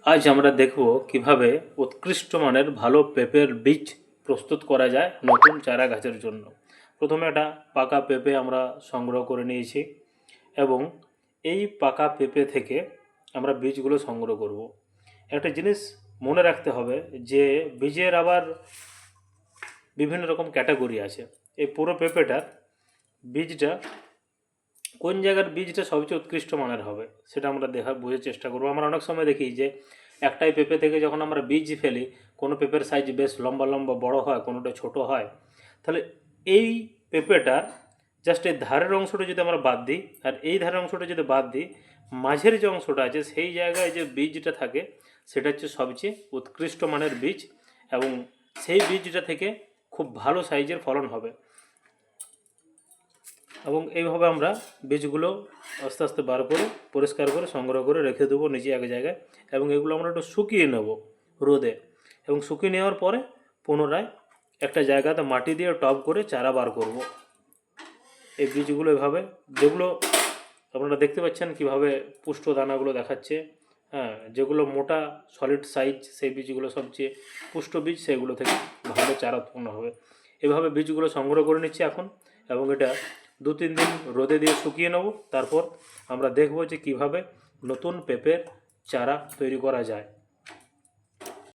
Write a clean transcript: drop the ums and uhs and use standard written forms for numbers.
আজ আমরা দেখব কিভাবে উৎকৃষ্ট মানের ভালো পেঁপের বীজ প্রস্তুত করা যায় নতুন চারা গাছের জন্য। প্রথমে একটা পাকা পেঁপে আমরা সংগ্রহ করে নিয়েছি এবং এই পাকা পেঁপে থেকে আমরা বীজগুলো সংগ্রহ করব। একটা জিনিস মনে রাখতে হবে যে বীজের আবার বিভিন্ন রকম ক্যাটাগরি আছে। এই পুরো পেঁপেটার বীজটা কোন জায়গার বীজটা সবচেয়ে উৎকৃষ্ট মানের হবে সেটা আমরা বোঝার চেষ্টা করবো। আমরা অনেক সময় দেখি যে একটাই পেঁপে থেকে যখন আমরা বীজ ফেলি, কোনো পেঁপের সাইজ বেশ লম্বা লম্বা বড় হয়, কোনোটা ছোট হয়। তাহলে এই পেঁপেটার জাস্ট এই ধারের অংশটা যদি আমরা বাদ দিই আর এই ধারের অংশটা যদি বাদ দিই, মাঝের যে অংশটা আছে সেই জায়গায় যে বীজটা থাকে সেটা হচ্ছে সবচেয়ে উৎকৃষ্ট মানের বীজ এবং সেই বীজটা থেকে খুব ভালো সাইজের ফলন হবে। এবং এইভাবে আমরা বীজগুলো আস্তে আস্তে বার করে পরিষ্কার করে সংগ্রহ করে রেখে দেবো নিচে এক জায়গায়, এবং এগুলো আমরা একটু শুকিয়ে নেব রোদে, এবং শুকিয়ে নেওয়ার পরে পুনরায় একটা জায়গাতে মাটি দিয়ে টব করে চারা বার করব। এই বীজগুলো এভাবে, যেগুলো আপনারা দেখতে পাচ্ছেন কীভাবে পুষ্ট দানাগুলো দেখাচ্ছে, হ্যাঁ, যেগুলো মোটা সলিড সাইজ সেই বীজগুলো সবচেয়ে পুষ্ট বীজ, সেগুলো থেকে ভালো চারা উৎপন্ন হবে। এভাবে বীজগুলো সংগ্রহ করে নিচ্ছি এখন, এবং এটা 2-3 দিন রোদে দিয়ে শুকিয়ে নেব। তারপর আমরা দেখব যে কীভাবে নতুন পেঁপের চারা তৈরি করা যায়।